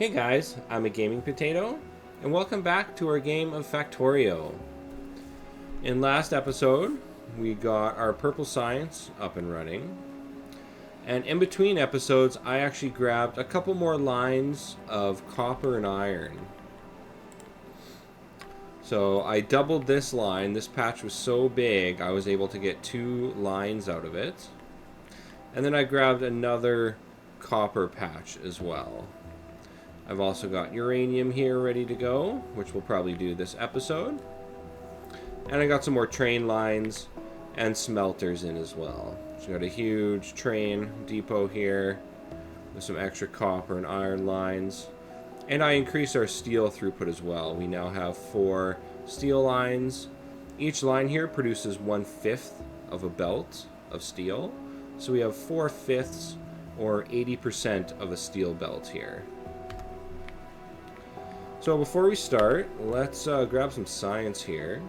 Hey guys, I'm a gaming potato, and welcome back to our game of Factorio. In last episode, we got our purple science up and running, and in between episodes, I actually grabbed a couple more lines of copper and iron. So I doubled this line. This patch was so big, I was able to get 2 lines out of it. And then I grabbed another copper patch as well. I've also got uranium here ready to go, which we'll probably do this episode. And I got some more train lines and smelters in as well. So got a huge train depot here with some extra copper and iron lines. And I increased our steel throughput as well. We now have 4 steel lines. Each line here produces 1/5 of a belt of steel. So we have 4/5 or 80% of a steel belt here. So before we start, let's grab some science here.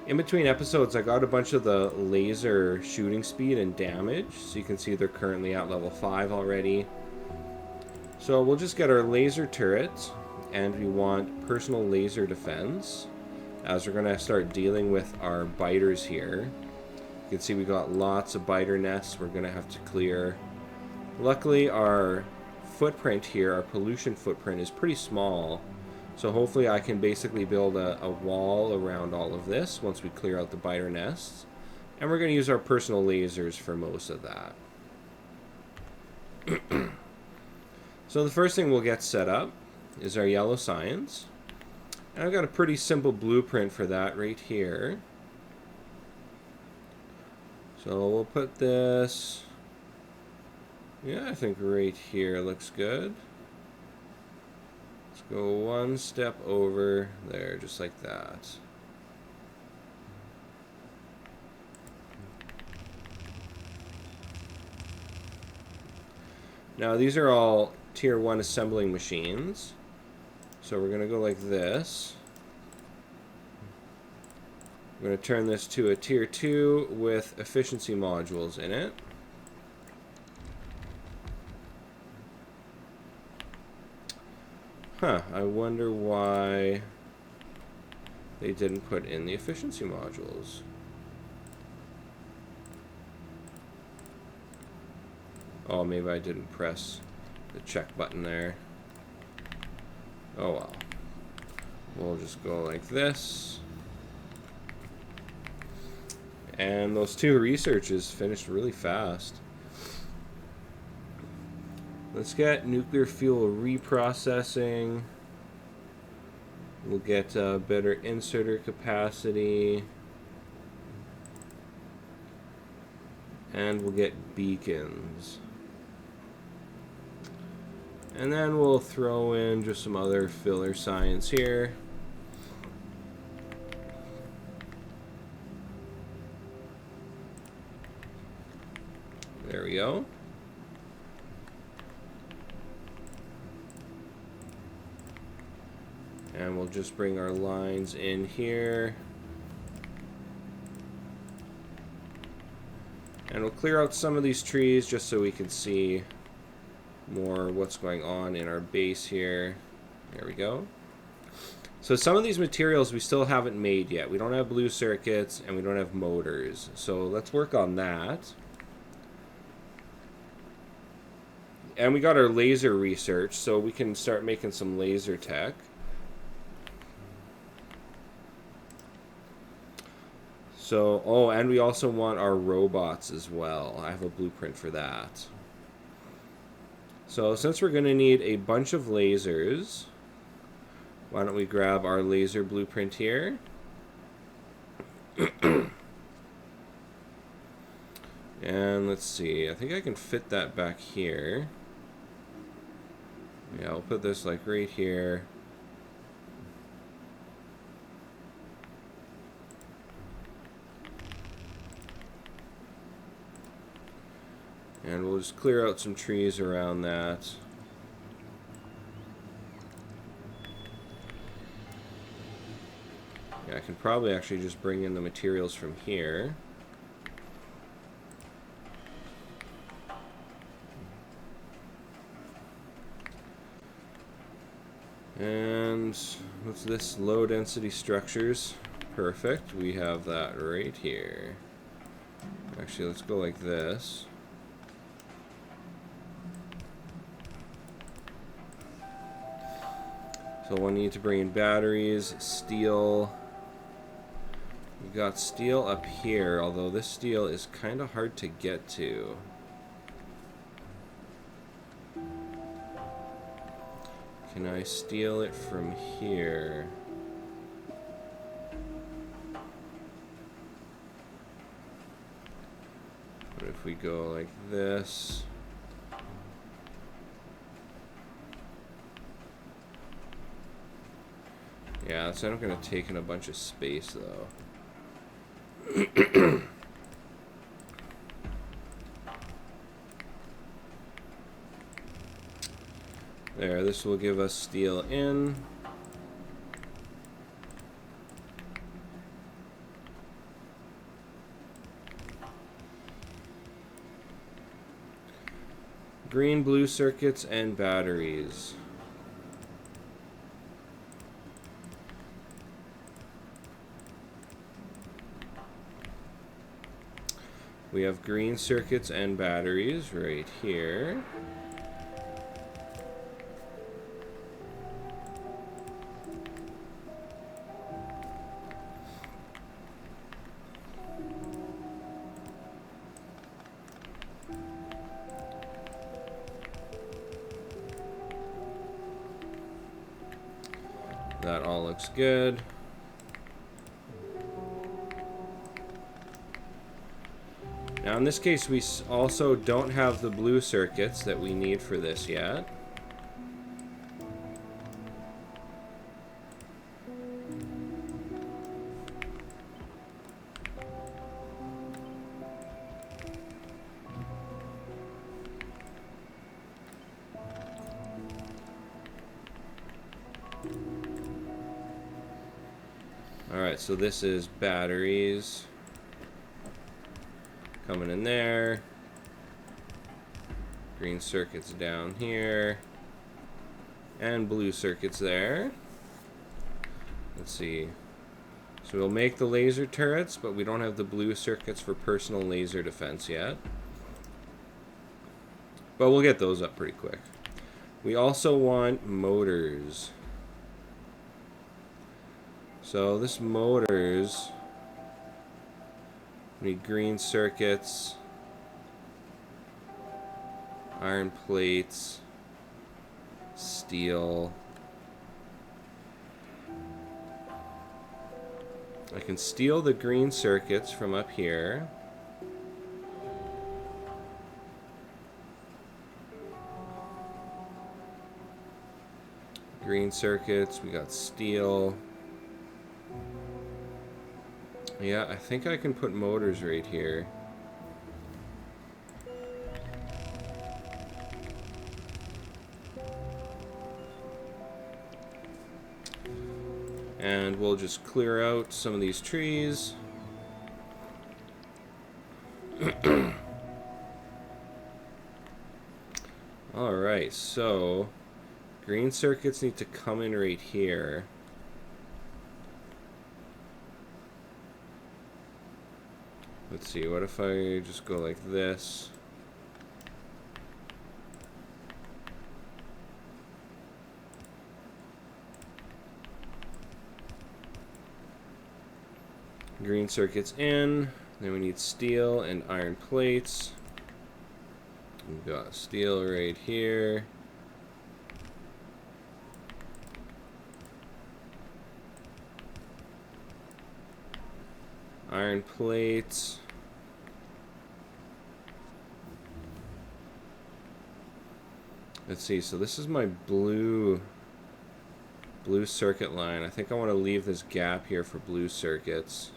In between episodes, I got a bunch of the laser shooting speed and damage. So you can see they're currently at level 5 already. So we'll just get our laser turret, and we want personal laser defense, as we're going to start dealing with our biters here. You can see we got lots of biter nests we're going to have to clear. Luckily, our footprint here, our pollution footprint, is pretty small. So hopefully I can basically build a wall around all of this once we clear out the biter nests. And we're going to use our personal lasers for most of that. So the first thing we'll get set up is our yellow science. And I've got a pretty simple blueprint for that right here. So we'll put this, yeah, I think right here looks good. Let's go one step over there, just like that. Now these are all tier 1 assembling machines. So we're going to go like this. We're going to turn this to a tier 2 with efficiency modules in it. I wonder why they didn't put in the efficiency modules. Oh, maybe I didn't press the check button there. Oh well. We'll just go like this. And those 2 researches finished really fast. Let's get nuclear fuel reprocessing. We'll get better inserter capacity. And we'll get beacons. And then we'll throw in just some other filler science here. There we go. And we'll just bring our lines in here. And we'll clear out some of these trees just so we can see more what's going on in our base here. There we go. So some of these materials we still haven't made yet. We don't have blue circuits and we don't have motors. So let's work on that. And we got our laser research, so we can start making some laser tech. So, oh, and we also want our robots as well. I have a blueprint for that. So, since we're going to need a bunch of lasers, why don't we grab our laser blueprint here. And let's see, I think I can fit that back here. Yeah, I'll put this like right here. And we'll just clear out some trees around that. Yeah, I can probably actually just bring in the materials from here. And what's this? Low density structures. Perfect. We have that right here. Actually, let's go like this. So we'll need to bring in batteries, steel. We've got steel up here, although this steel is kind of hard to get to. Can I steal it from here? What if we go like this? Yeah, it's not going to take in a bunch of space, though. There, this will give us steel in. Green, blue circuits, and batteries. We have green circuits and batteries right here. That all looks good. Now in this case, we also don't have the blue circuits that we need for this yet. Alright, so this is batteries coming in there. Green circuits down here. And blue circuits there. Let's see. So we'll make the laser turrets, but we don't have the blue circuits for personal laser defense yet. But we'll get those up pretty quick. We also want motors. So this motors, we need green circuits, iron plates, steel. I can steal the green circuits from up here. Green circuits, we got steel. Yeah, I think I can put motors right here. And we'll just clear out some of these trees. Alright, so green circuits need to come in right here. Let's see, what if I just go like this? Green circuits in, then we need steel and iron plates. We've got steel right here. Iron plates. Let's see, so this is my blue circuit line. I think I want to leave this gap here for blue circuits.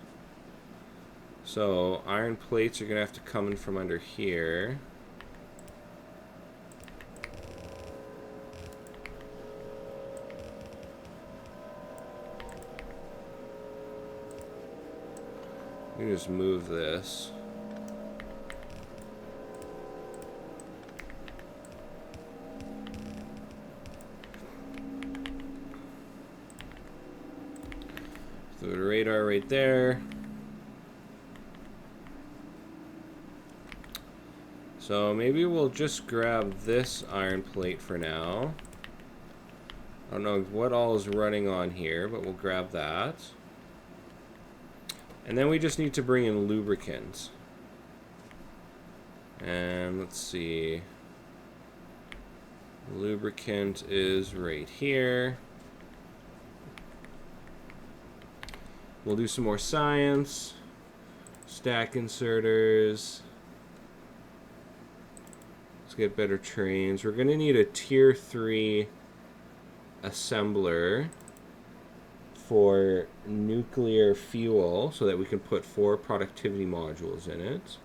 So iron plates are going to have to come in from under here. We can just move this. So the radar right there. So maybe we'll just grab this iron plate for now. I don't know what all is running on here, but we'll grab that. And then we just need to bring in lubricant. And let's see. Lubricant is right here. We'll do some more science. Stack inserters. Let's get better trains. We're going to need a tier 3 assembler for nuclear fuel so that we can put 4 productivity modules in it.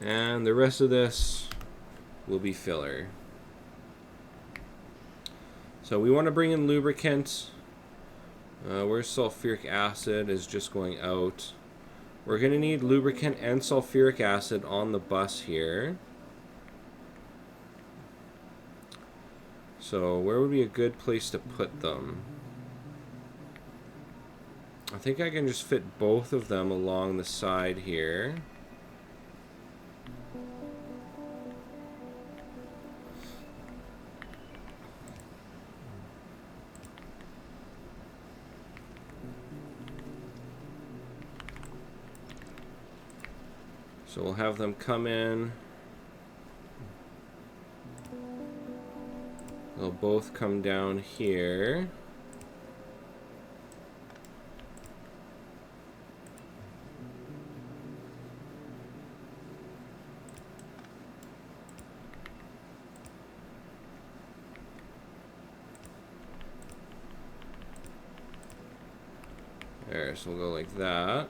And the rest of this will be filler. So we want to bring in lubricant. Where's sulfuric acid is just going out. We're going to need lubricant and sulfuric acid on the bus here. So where would be a good place to put them? I think I can just fit both of them along the side here. So we'll have them come in. They'll both come down here. There, so we'll go like that.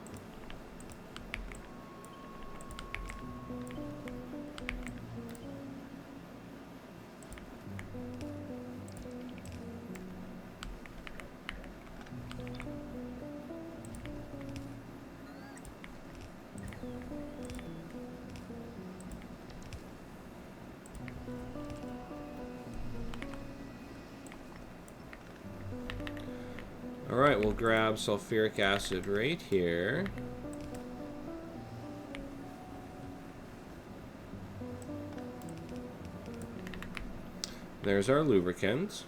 Alright, we'll grab sulfuric acid right here. There's our lubricant.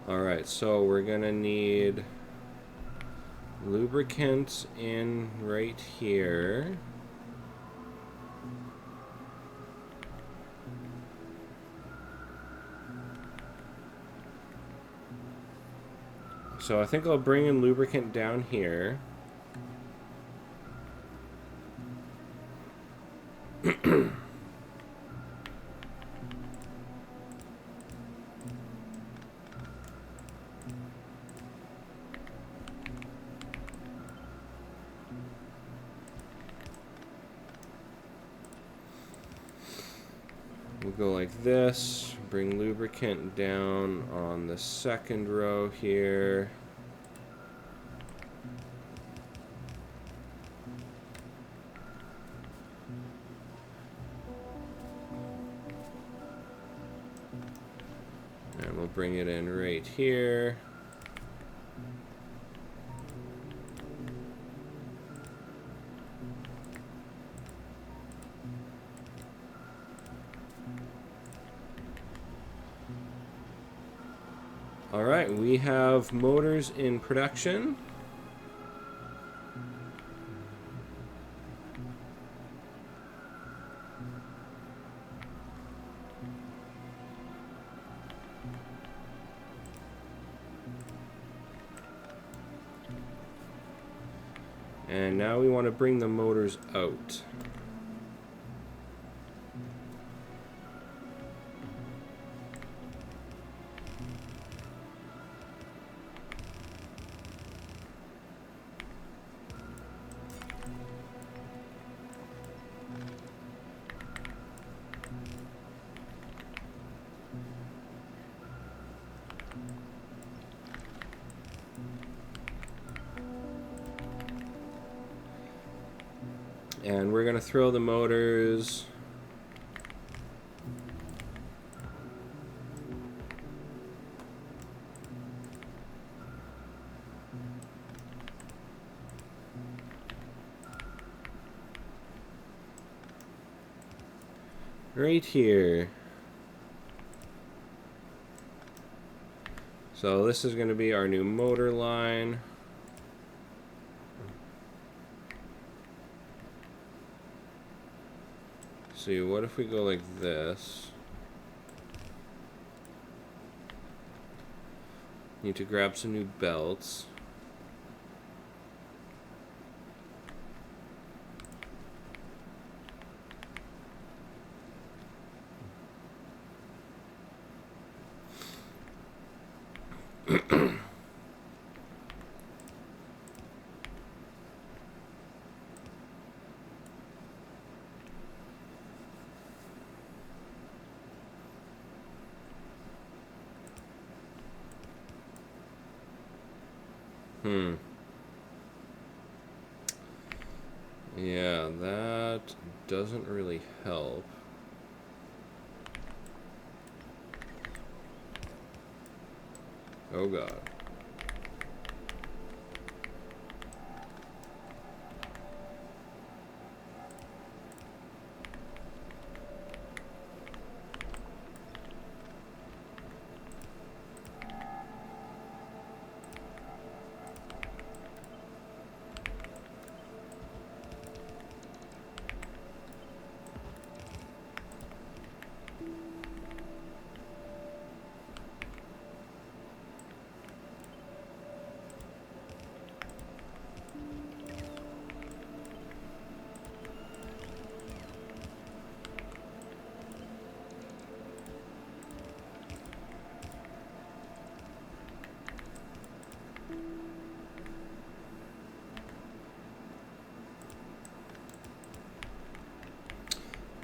Alright, so we're gonna need lubricant in right here. So I think I'll bring in lubricant down here. We'll go like this, bring lubricant down on the second row here. And we'll bring it in right here. Alright, we have motors in production. And now we want to bring the motors out. And we're going to throw the motors right here. So this is going to be our new motor line. See, what if we go like this? Need to grab some new belts. Yeah, that doesn't really help. Oh god.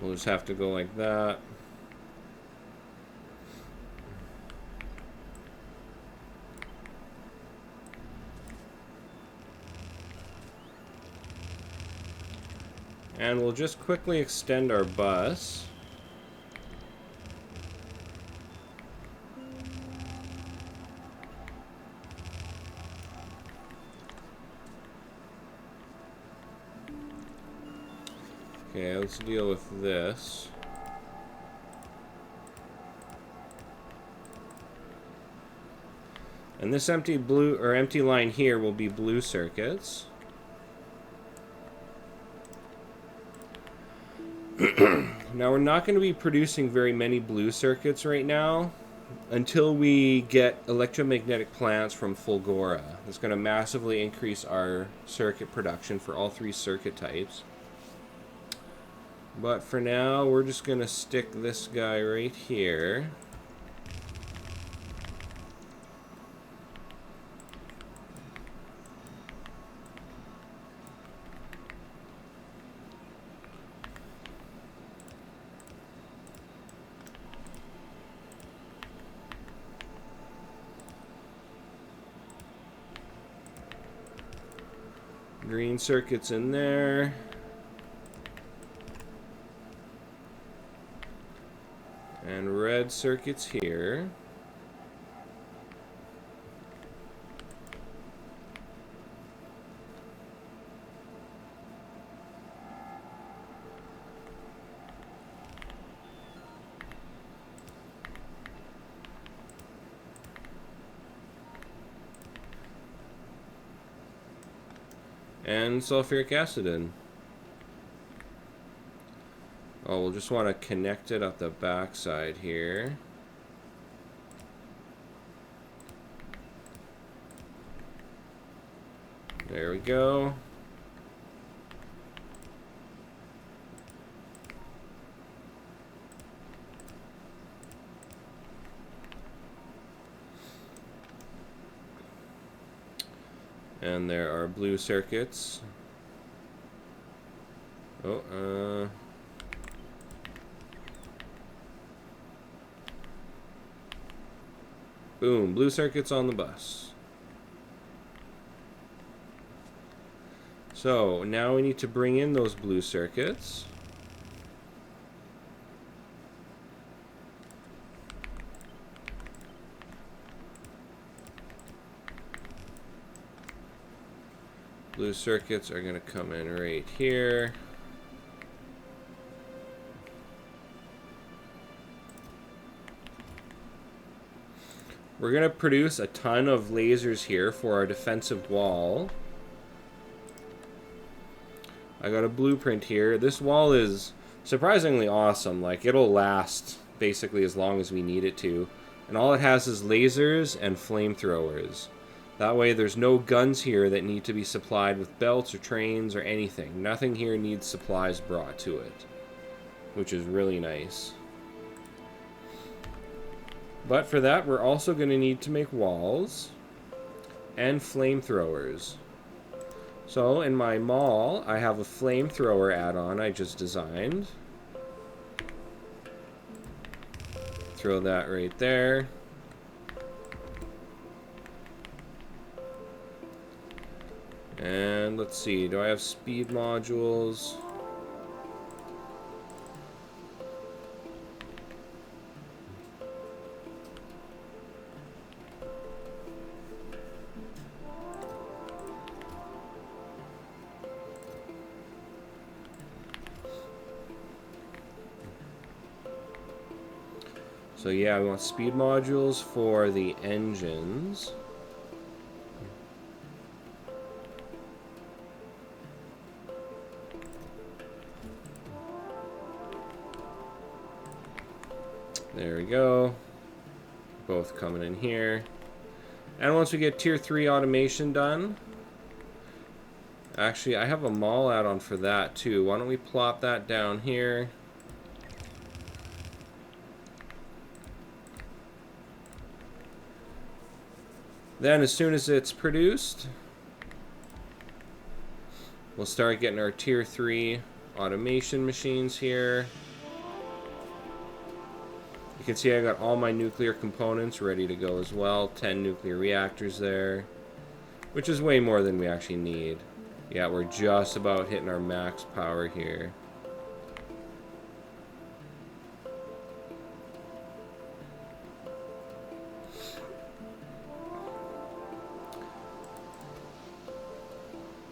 We'll just have to go like that. And we'll just quickly extend our bus. Okay, let's deal with this. And this empty line here will be blue circuits. Now we're not going to be producing very many blue circuits right now until we get electromagnetic plants from Fulgora. It's going to massively increase our circuit production for all three circuit types. But for now, we're just going to stick this guy right here. Green circuits in there. And red circuits here. And sulfuric acid in. Oh, we'll just want to connect it at the back side here. There we go. And there are blue circuits. Oh, boom, blue circuits on the bus. So now we need to bring in those blue circuits. Blue circuits are going to come in right here. We're going to produce a ton of lasers here for our defensive wall. I got a blueprint here. This wall is surprisingly awesome. Like, it'll last basically as long as we need it to. And all it has is lasers and flamethrowers. That way there's no guns here that need to be supplied with belts or trains or anything. Nothing here needs supplies brought to it, which is really nice. But for that, we're also going to need to make walls and flamethrowers. So in my mall, I have a flamethrower add-on I just designed. Throw that right there. And let's see, do I have speed modules? So yeah, we want speed modules for the engines. There we go. Both coming in here. And once we get tier 3 automation done, actually I have a mall add-on for that too. Why don't we plop that down here? Then as soon as it's produced, we'll start getting our tier 3 automation machines here. You can see I got all my nuclear components ready to go as well. 10 nuclear reactors there, which is way more than we actually need. Yeah, we're just about hitting our max power here.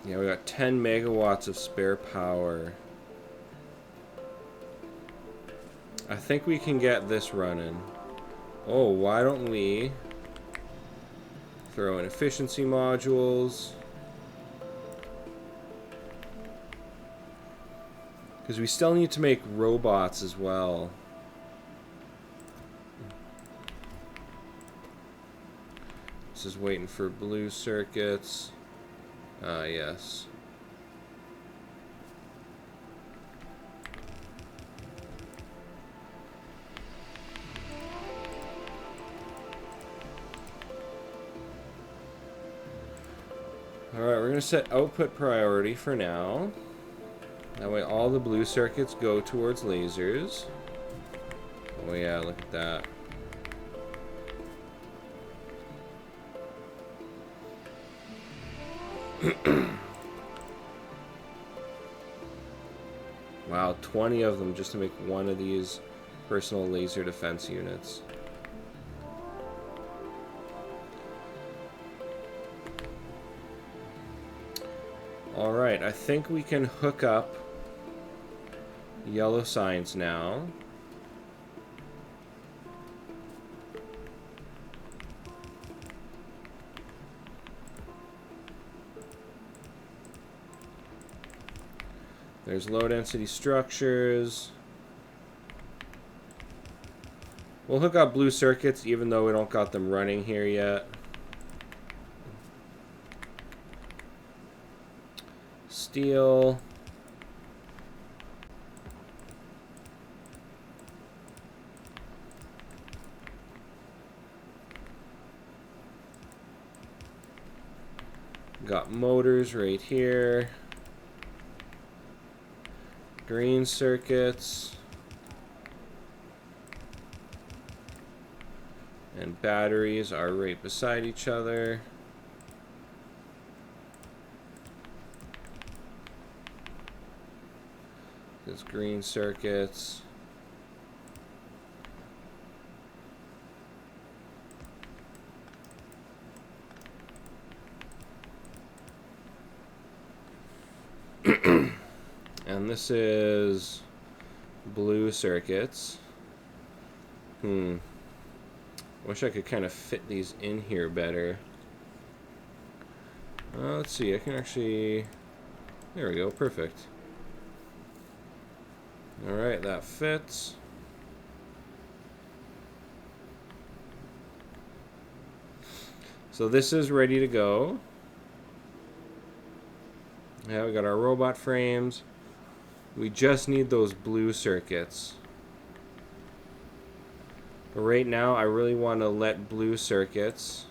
Yeah, we got 10 megawatts of spare power. I think we can get this running. Oh, why don't we throw in efficiency modules? Because we still need to make robots as well. This is waiting for blue circuits. Yes. Alright, we're going to set output priority for now. That way all the blue circuits go towards lasers. Oh yeah, look at that. Wow, 20 of them just to make one of these personal laser defense units. Alright, I think we can hook up yellow signs now. There's low density structures. We'll hook up blue circuits even though we don't got them running here yet. Steel. Got motors right here. Green circuits. And batteries are right beside each other. There's green circuits. And this is blue circuits. Wish I could kind of fit these in here better. Let's see, I can actually... There we go, perfect. Alright, that fits. So this is ready to go. Yeah, we got our robot frames. We just need those blue circuits. But right now, I really want to let blue circuits...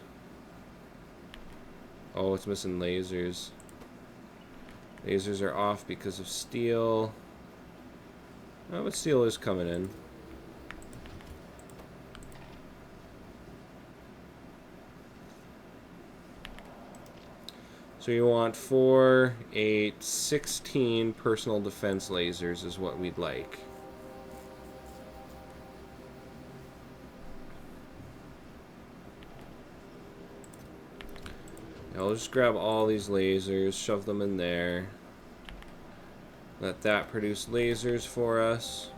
Oh, it's missing lasers. Lasers are off because of steel. Oh, but steel is coming in. So you want 4, 8, 16 personal defense lasers is what we'd like. Now I'll just grab all these lasers, shove them in there. Let that produce lasers for us.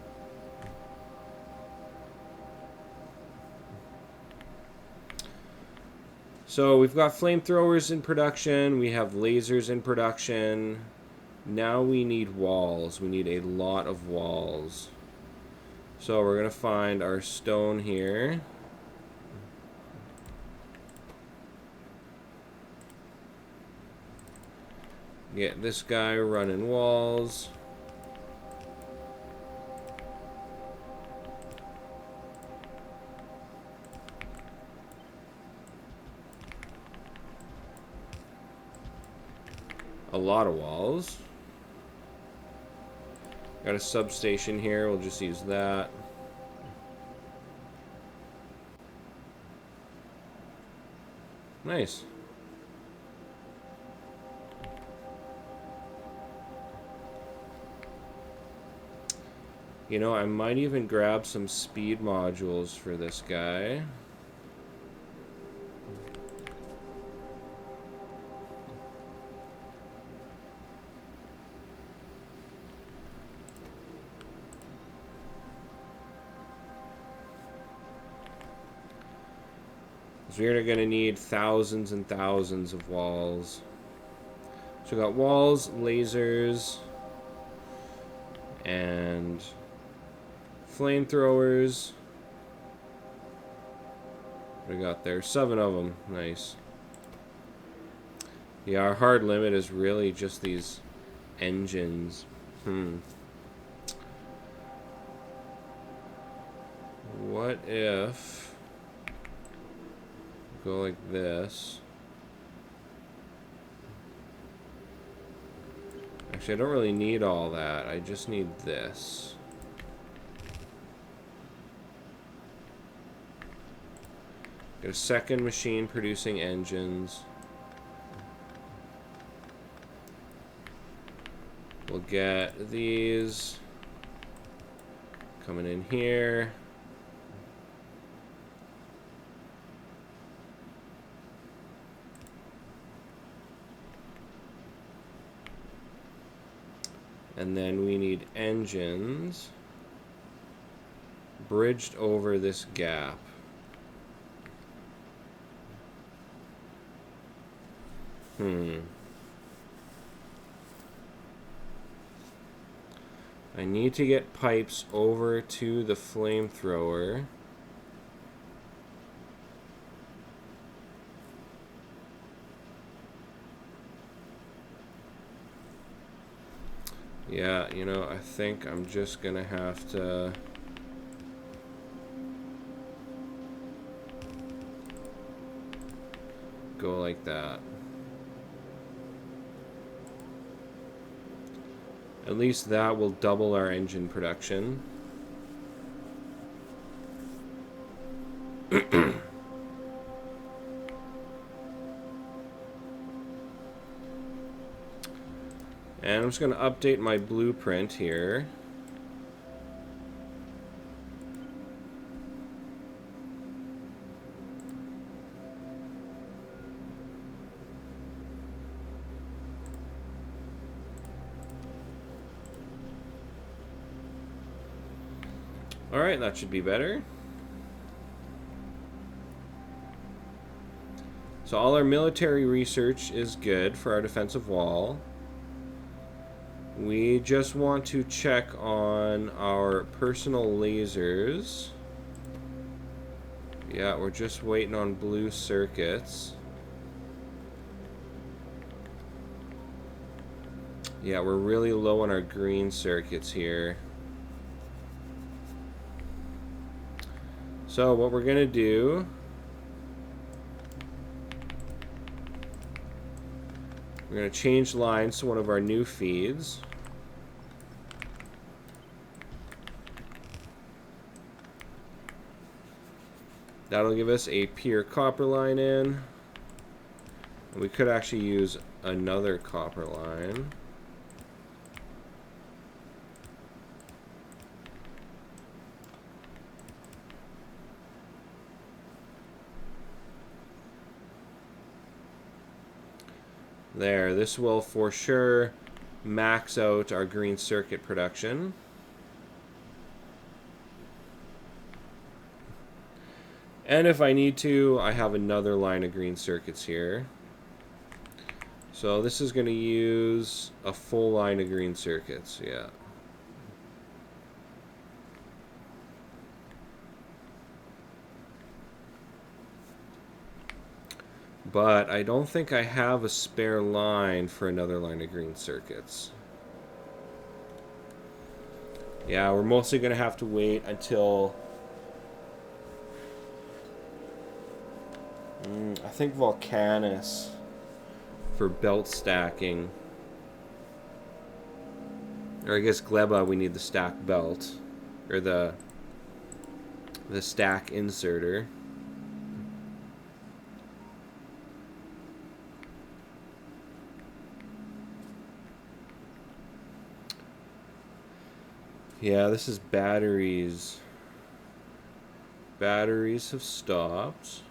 So we've got flamethrowers in production, we have lasers in production. Now we need walls. We need a lot of walls. So we're going to find our stone here. Get this guy running walls. A lot of walls. Got a substation here, we'll just use that. Nice. You know, I might even grab some speed modules for this guy. So we're going to need thousands and thousands of walls. So we got walls, lasers, and flamethrowers. What we got there? 7 of them. Nice. Yeah, our hard limit is really just these engines. What if... Go like this. Actually, I don't really need all that. I just need this. Get a second machine producing engines. We'll get these coming in here. And then we need engines bridged over this gap. I need to get pipes over to the flamethrower. Yeah, you know, I think I'm just gonna have to... go like that. At least that will double our engine production. And I'm just going to update my blueprint here. Alright, that should be better. So all our military research is good for our defensive wall. We just want to check on our personal lasers. Yeah, we're just waiting on blue circuits. Yeah, we're really low on our green circuits here. So what we're gonna do, we're gonna change lines to one of our new feeds. That'll give us a pure copper line in. We could actually use another copper line. There, this will for sure max out our green circuit production. And if I need to, I have another line of green circuits here. So this is going to use a full line of green circuits, yeah. But I don't think I have a spare line for another line of green circuits. Yeah, we're mostly going to have to wait until... I think Volcanus for belt stacking. Or I guess Gleba, we need the stack belt. Or the stack inserter. Yeah, this is batteries. Batteries have stopped.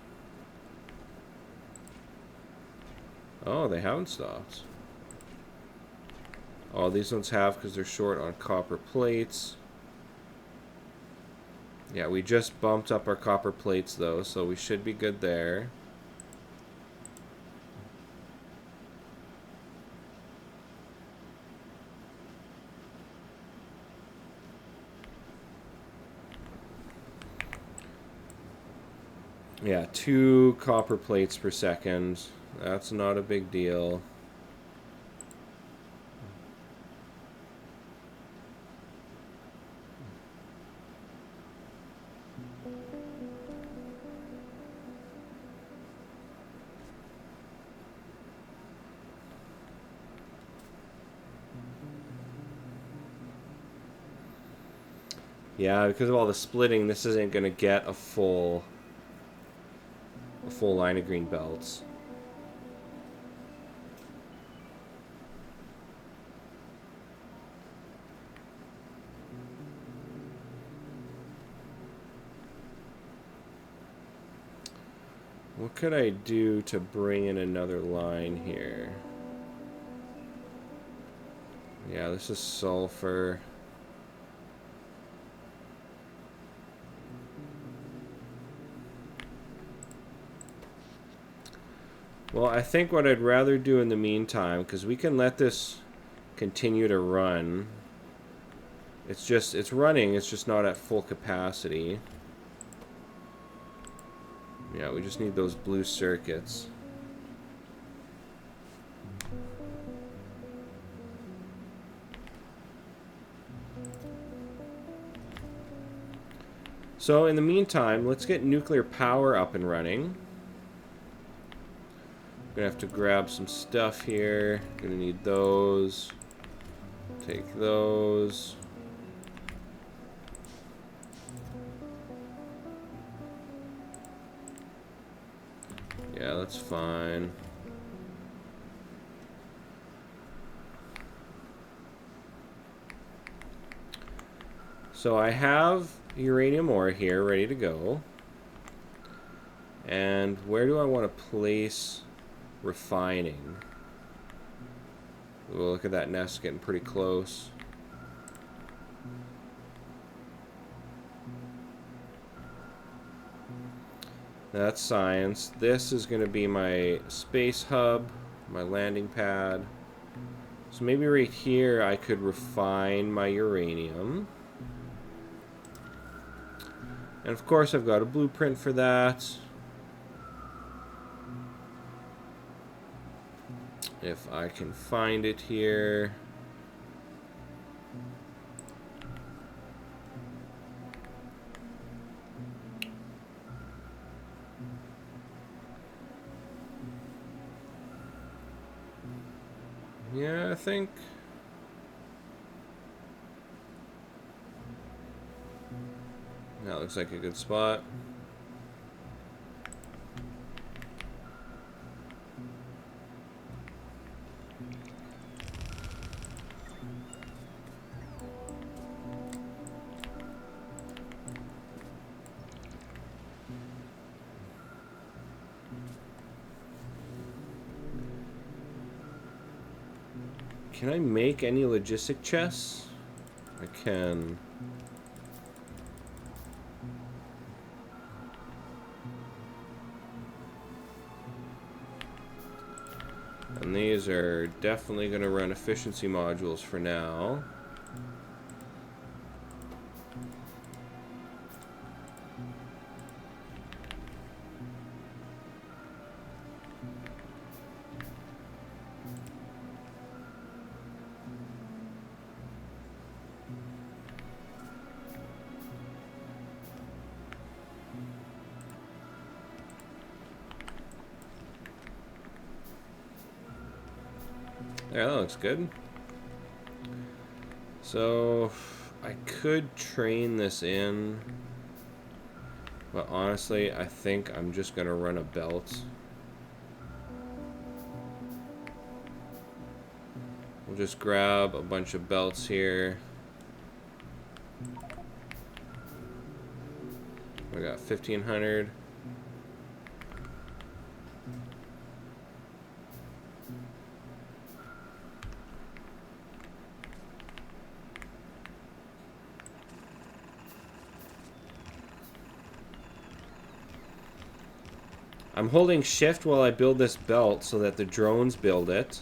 Oh, they haven't stopped. Oh, these ones have because they're short on copper plates. Yeah, we just bumped up our copper plates though, so we should be good there. Yeah, 2 copper plates per second. That's not a big deal. Yeah, because of all the splitting, this isn't going to get a full line of green belts. What could I do to bring in another line here? Yeah, this is sulfur. Well, I think what I'd rather do in the meantime, because we can let this continue to run. It's running, it's just not at full capacity. Yeah, we just need those blue circuits. So in the meantime, let's get nuclear power up and running. Gonna have to grab some stuff here. Gonna need those. Take those. Yeah, that's fine. So I have uranium ore here ready to go. And where do I want to place refining? Ooh, look at that nest getting pretty close. That's science. This is going to be my space hub, my landing pad. So maybe right here I could refine my uranium. And of course I've got a blueprint for that. If I can find it here. Yeah, I think that looks like a good spot. Can I make any logistic chests? I can. And these are definitely going to run efficiency modules for now. There, that looks good. So, I could train this in, but honestly, I think I'm just going to run a belt. We'll just grab a bunch of belts here. We got 1,500. I'm holding shift while I build this belt so that the drones build it.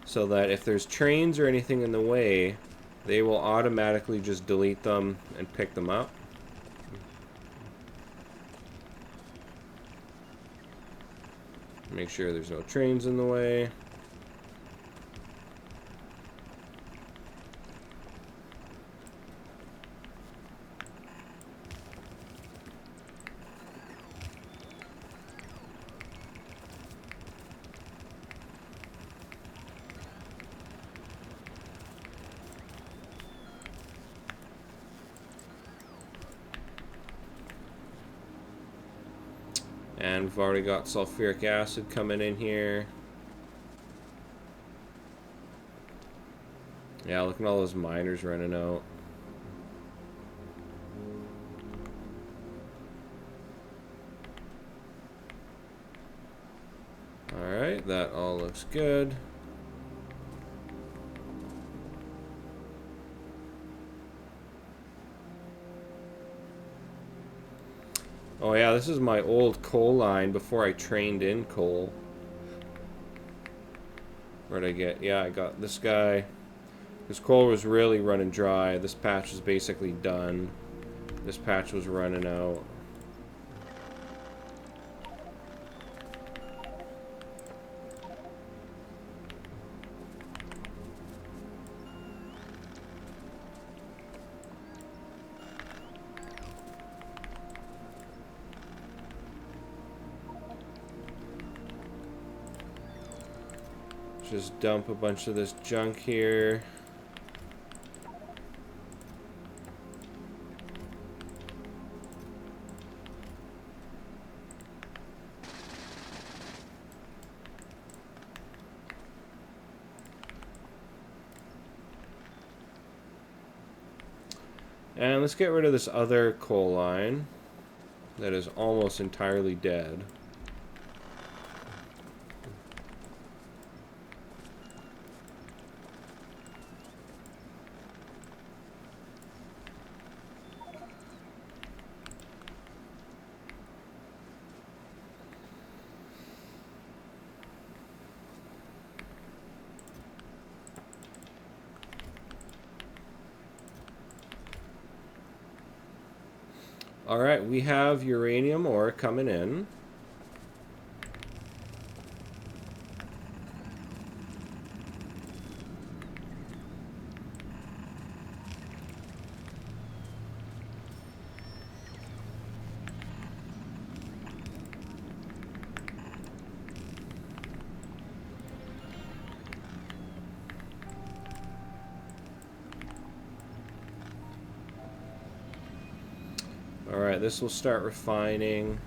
So that if there's trains or anything in the way, they will automatically just delete them and pick them up. Make sure there's no trains in the way. And we've already got sulfuric acid coming in here. Yeah, look at all those miners running out. Alright, that all looks good. Oh yeah, this is my old coal line before I trained in coal. Where'd I get? Yeah, I got this guy. This coal was really running dry. This patch was basically done. This patch was running out. Just dump a bunch of this junk here. And let's get rid of this other coal line that is almost entirely dead. Alright, we have uranium ore coming in. Alright, this will start refining.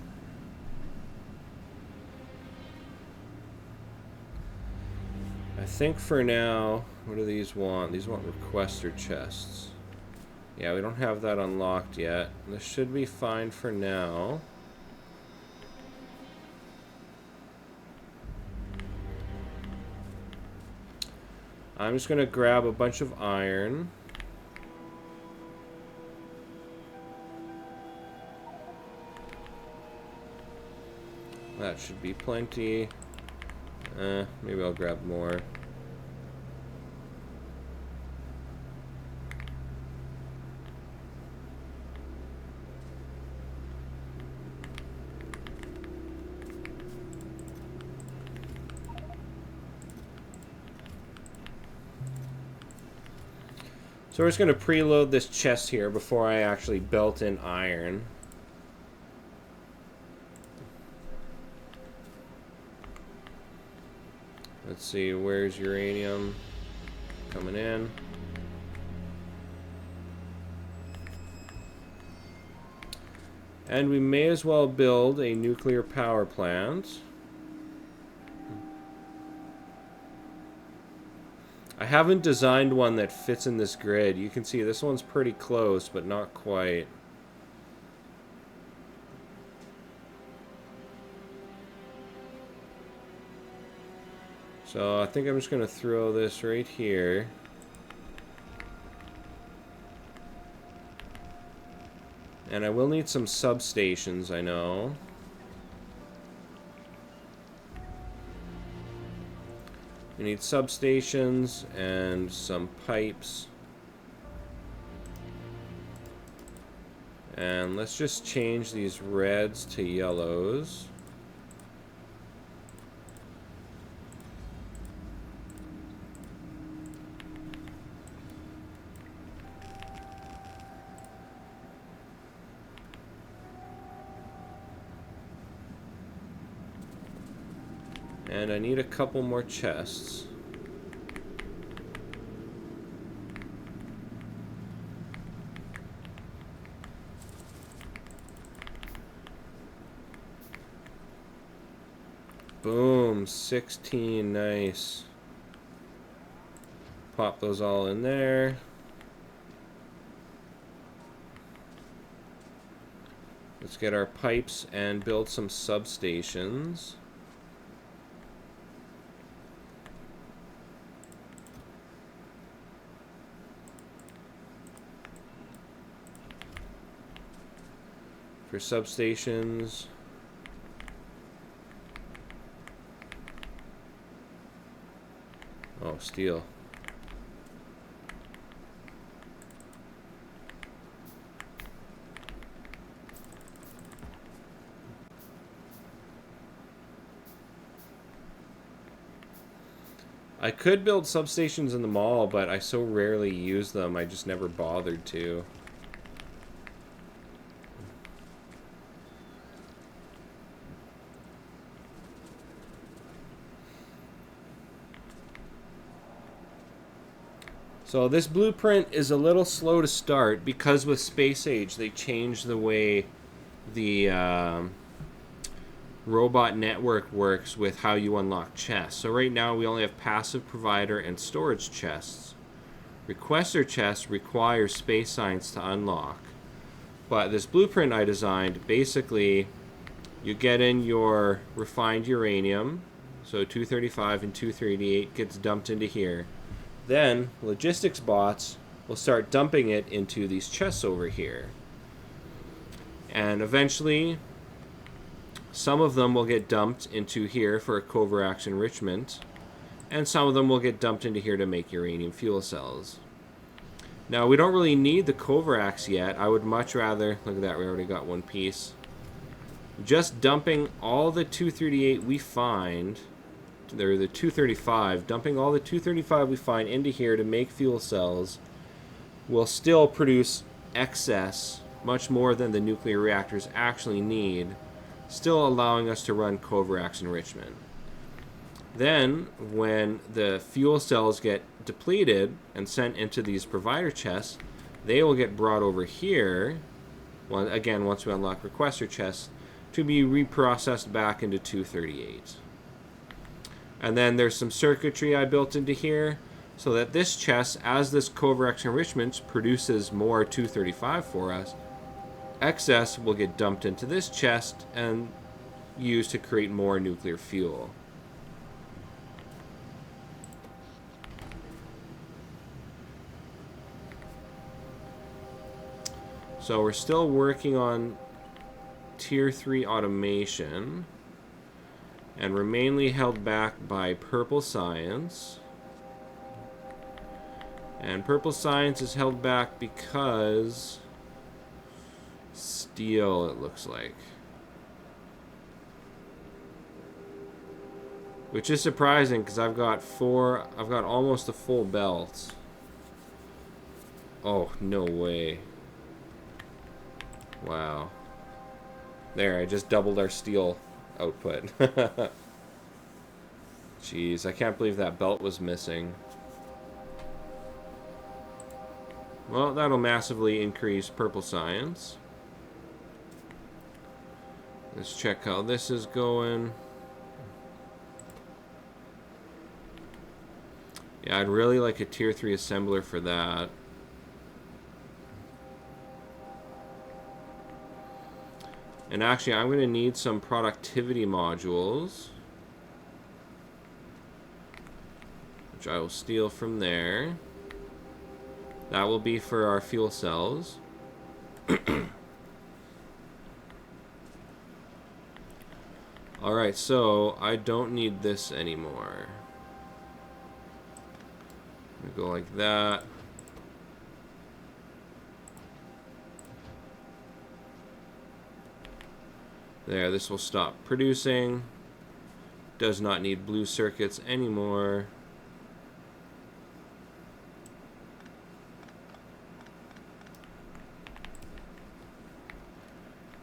I think for now, what do these want? These want requester chests. Yeah, we don't have that unlocked yet. This should be fine for now. I'm just going to grab a bunch of iron. That should be plenty. Maybe I'll grab more. So we're just going to preload this chest here before I actually belt in iron. Let's see, where's uranium coming in? And we may as well build a nuclear power plant. I haven't designed one that fits in this grid. You can see this one's pretty close, but not quite. So I think I'm just going to throw this right here. And I will need some substations, I know. We need substations and some pipes. And let's just change these reds to yellows. And I need a couple more chests. Boom, 16, nice. Pop those all in there. Let's get our pipes and build some substations. For substations, oh, steel. I could build substations in the mall, but I so rarely use them, I just never bothered to. So this blueprint is a little slow to start because with Space Age they changed the way the robot network works with how you unlock chests. So right now we only have passive provider and storage chests. Requester chests require space science to unlock. But this blueprint I designed, basically you get in your refined uranium, so 235 and 238 gets dumped into here. Then logistics bots will start dumping it into these chests over here. And eventually some of them will get dumped into here for a Coverax enrichment, and some of them will get dumped into here to make uranium fuel cells. Now, we don't really need the Kovrax yet. I would much rather... Look at that, we already got one piece. Just dumping all the 238 we find... Or the 235. Dumping all the 235 we find into here to make fuel cells will still produce excess, much more than the nuclear reactors actually need, still allowing us to run Kovrax enrichment. Then, when the fuel cells get depleted and sent into these provider chests, they will get brought over here, well, again, once we unlock requester chests, to be reprocessed back into 238. And then there's some circuitry I built into here, so that this chest, as this Kovrax enrichment produces more 235 for us, excess will get dumped into this chest and used to create more nuclear fuel. So we're still working on Tier 3 automation, and we're mainly held back by Purple Science. And Purple Science is held back because steel, it looks like. Which is surprising because I've got almost a full belt. Oh, no way. Wow. There, I just doubled our steel output. Jeez, I can't believe that belt was missing. Well, that'll massively increase Purple Science. Let's check how this is going. Yeah, I'd really like a Tier 3 assembler for that. And actually, I'm going to need some productivity modules, which I will steal from there. That will be for our fuel cells. Alright, so I don't need this anymore. I'm going to go like that. There, this will stop producing. Does not need blue circuits anymore.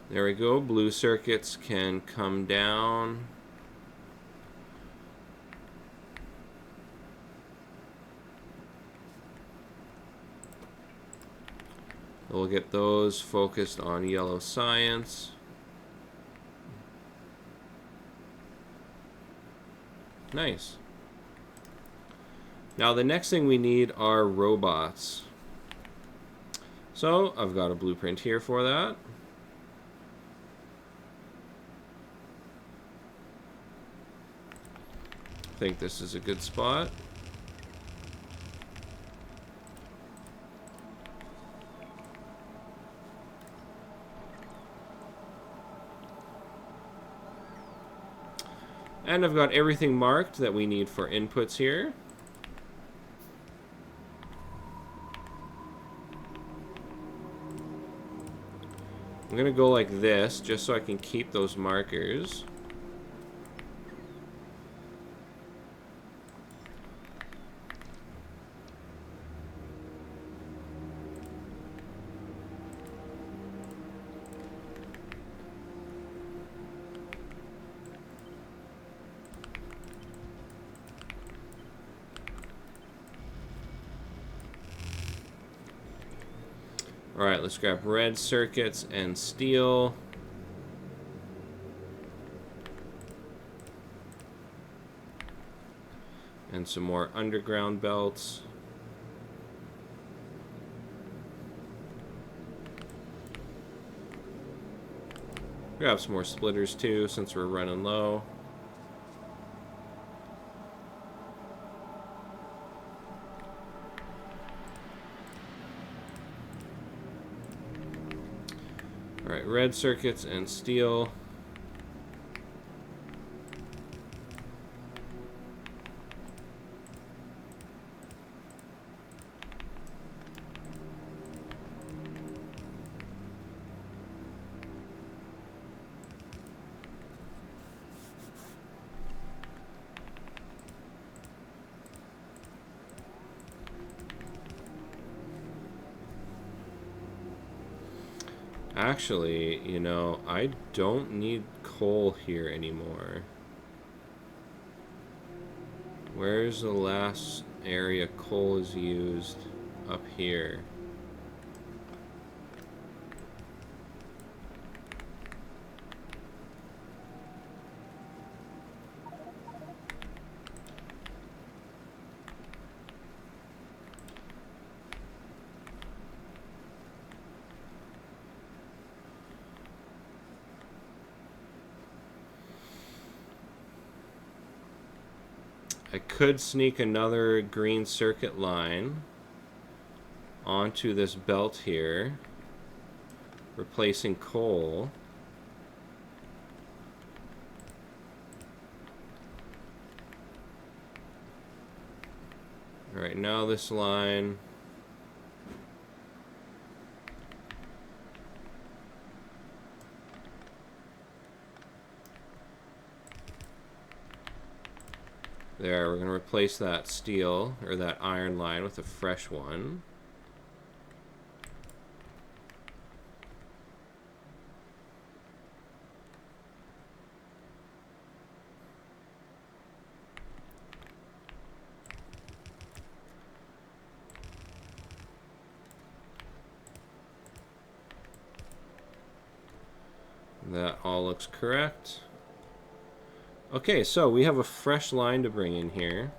There we go. Blue circuits can come down. We'll get those focused on yellow science. Nice. Now the next thing we need are robots. So I've got a blueprint here for that. I think this is a good spot. And I've got everything marked that we need for inputs here. I'm gonna go like this, just so I can keep those markers. Alright, let's grab red circuits and steel. And some more underground belts. Grab some more splitters too, since we're running low. Alright, red circuits and steel. Actually, you know, I don't need coal here anymore. Where's the last area coal is used? Up here. I could sneak another green circuit line onto this belt here, replacing coal. Alright, now this line. There, we're going to replace that steel, or that iron line with a fresh one. That all looks correct. Okay, so we have a fresh line to bring in here.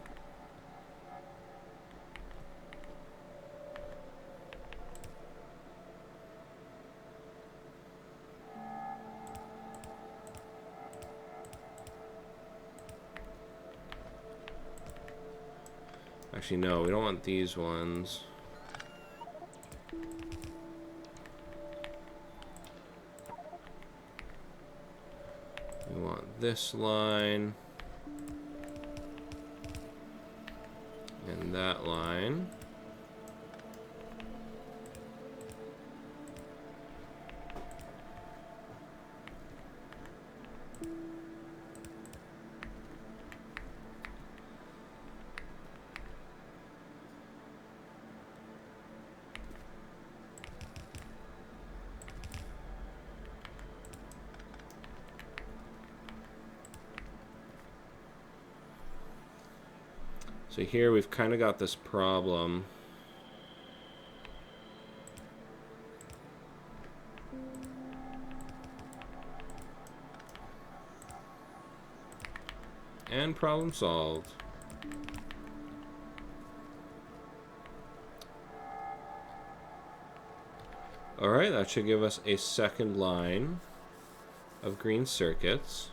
Actually, no, we don't want these ones. We want this line. And that line. So here we've kind of got this problem. And problem solved. Alright, that should give us a second line of green circuits.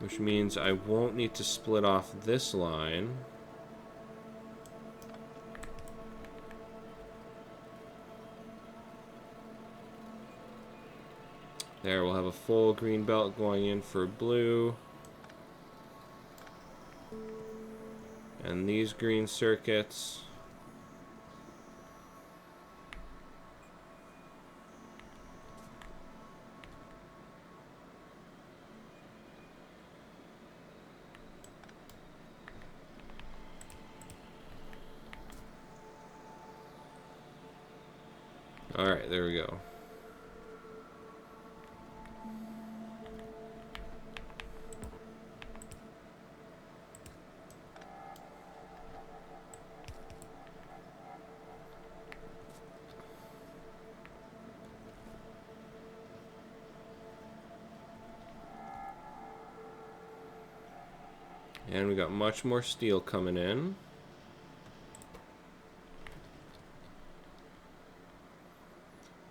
Which means I won't need to split off this line. There, we'll have a full green belt going in for blue. And these green circuits. Alright, there we go. And we got much more steel coming in.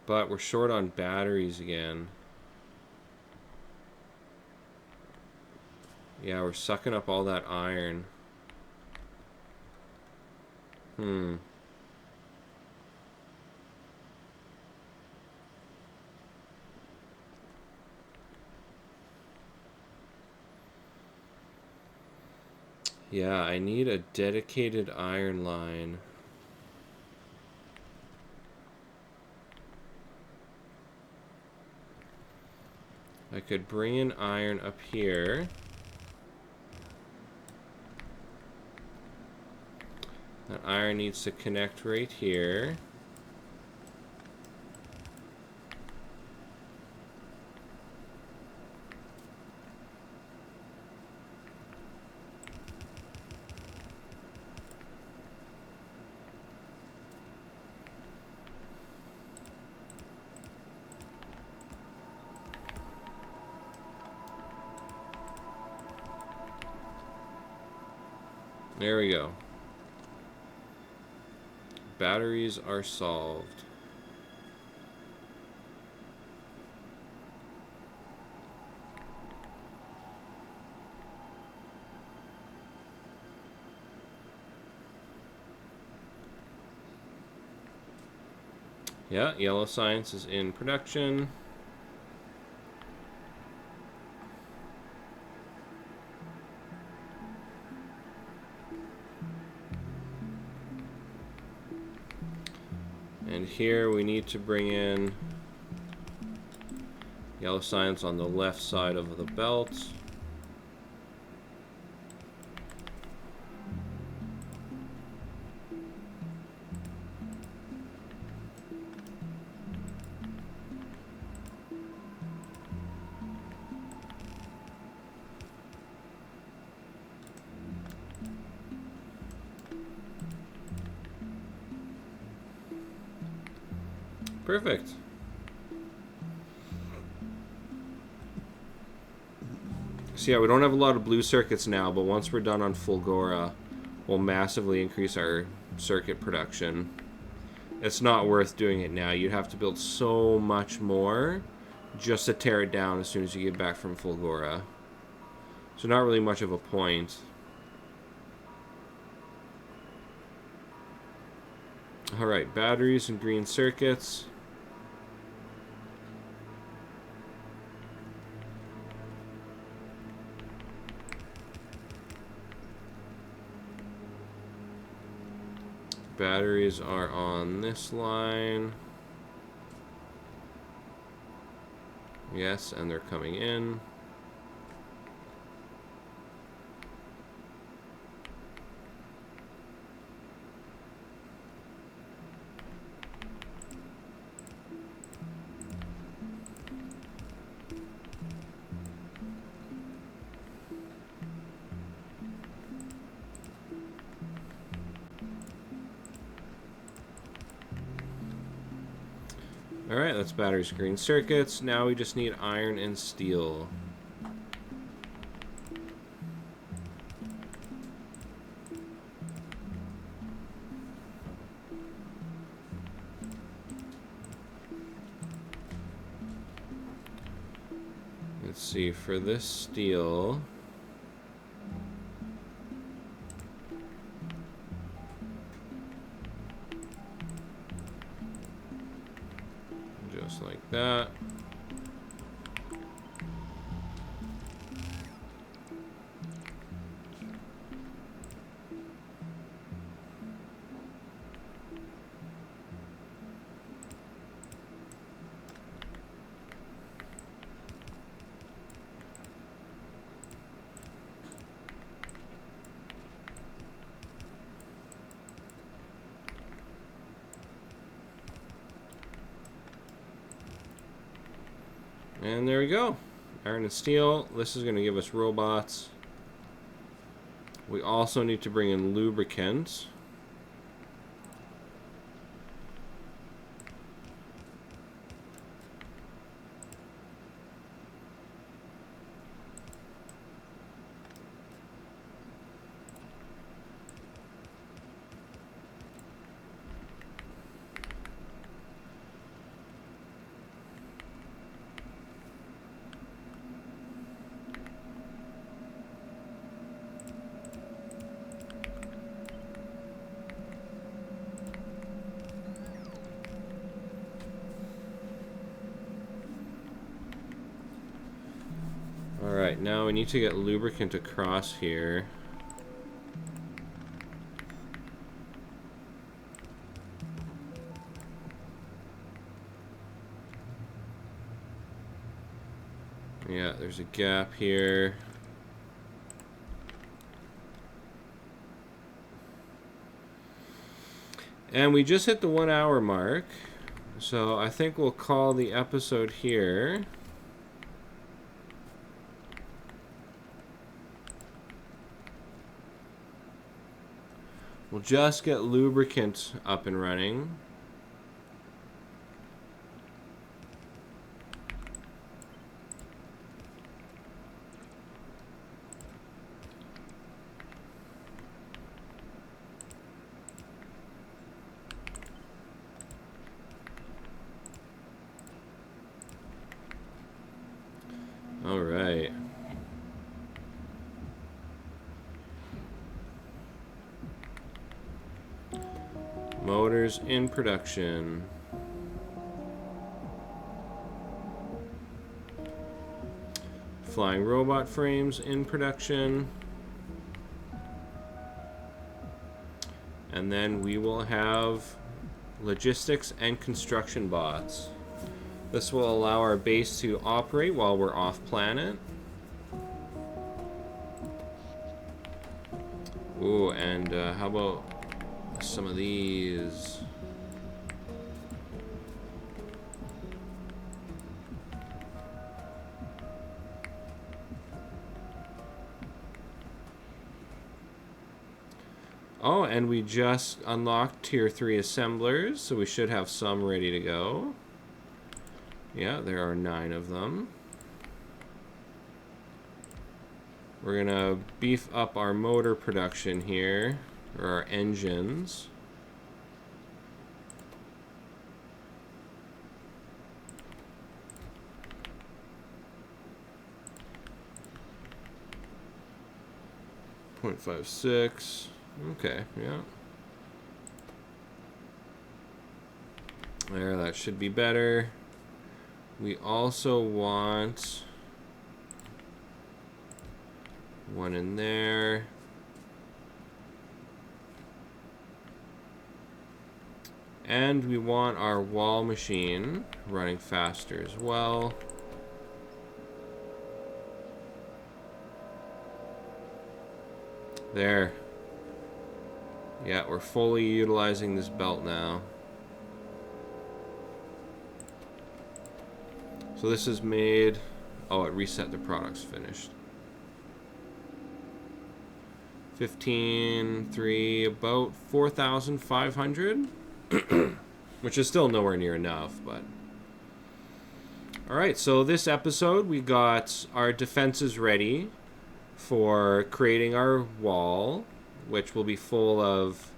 But we're short on batteries again. Yeah, we're sucking up all that iron. Yeah, I need a dedicated iron line. I could bring in iron up here. That iron needs to connect right here. There we go. Batteries are solved. Yeah, yellow science is in production. And here we need to bring in yellow science on the left side of the belt. Perfect. So yeah, we don't have a lot of blue circuits now, but once we're done on Fulgora, we'll massively increase our circuit production. It's not worth doing it now. You'd have to build so much more just to tear it down as soon as you get back from Fulgora. So not really much of a point. Alright, batteries and green circuits. Batteries are on this line. Yes, and they're coming in. Alright, that's batteries, green circuits. Now we just need iron and steel. Let's see, for this steel... just like that. And there we go. Iron and steel. This is going to give us robots. We also need to bring in lubricants. Alright, now we need to get lubricant across here. Yeah, there's a gap here. And we just hit the 1 hour mark. So I think we'll call the episode here. We'll just get lubricant up and running. All right. Motors in production. Flying robot frames in production. And then we will have logistics and construction bots. This will allow our base to operate while we're off planet. Ooh, and how about some of these? Oh, and we just unlocked tier 3 assemblers, so we should have some ready to go. Yeah, there are 9 of them. We're gonna beef up our motor production here, or our engines. .56. Okay, yeah. There, that should be better. We also want one in there. And we want our wall machine running faster as well. There. Yeah, we're fully utilizing this belt now. So this is made... Oh, it reset the products finished. 15, about 4,500. Which is still nowhere near enough, but... Alright, so this episode we got our defenses ready for creating our wall, which will be full of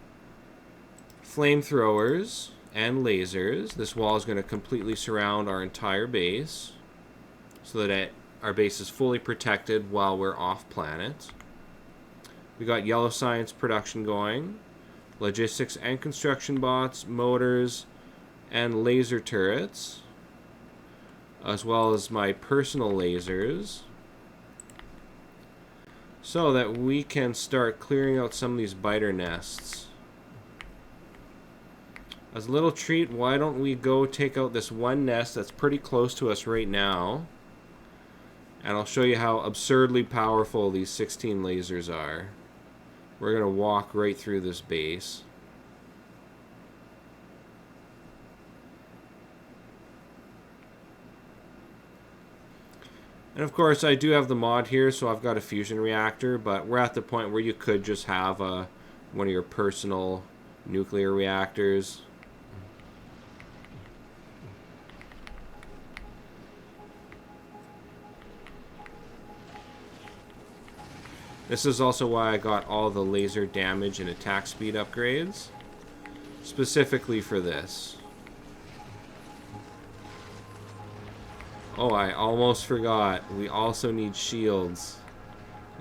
flamethrowers and lasers. This wall is going to completely surround our entire base so that our base is fully protected while we're off planet. We got yellow science production going, logistics and construction bots, motors, and laser turrets, as well as my personal lasers, so that we can start clearing out some of these biter nests. As a little treat, why don't we go take out this one nest that's pretty close to us right now, and I'll show you how absurdly powerful these 16 lasers are. We're going to walk right through this base. And of course, I do have the mod here, so I've got a fusion reactor, but we're at the point where you could just have one of your personal nuclear reactors. This is also why I got all the laser damage and attack speed upgrades, specifically for this. Oh, I almost forgot. We also need shields.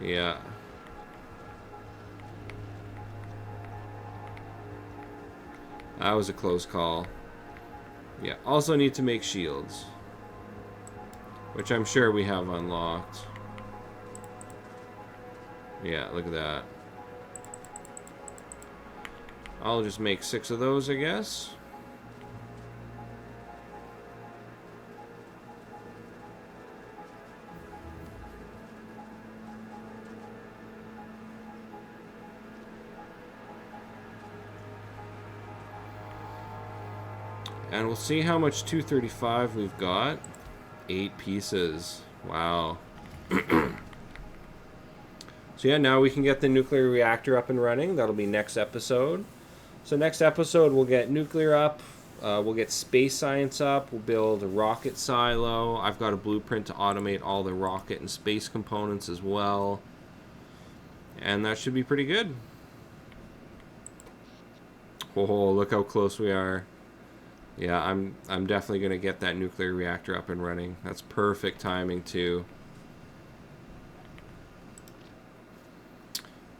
Yeah. That was a close call. Yeah, also need to make shields, which I'm sure we have unlocked. Yeah, look at that. I'll just make 6 of those, I guess. And we'll see how much 235 we've got. 8 pieces. Wow. So yeah, now we can get the nuclear reactor up and running. That'll be next episode. So next episode, we'll get nuclear up. We'll get space science up. We'll build a rocket silo. I've got a blueprint to automate all the rocket and space components as well. And that should be pretty good. Oh, look how close we are. Yeah, I'm definitely going to get that nuclear reactor up and running. That's perfect timing too.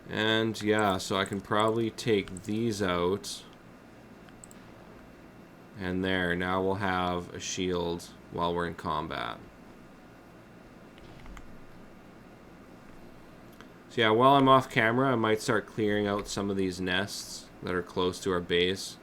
And yeah, so I can probably take these out. And there, now we'll have a shield while we're in combat. So yeah, while I'm off camera, I might start clearing out some of these nests that are close to our base.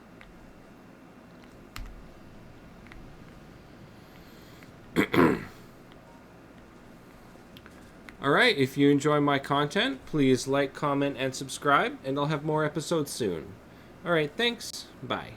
Alright, if you enjoy my content, please like, comment, and subscribe, and I'll have more episodes soon. Alright, thanks. Bye.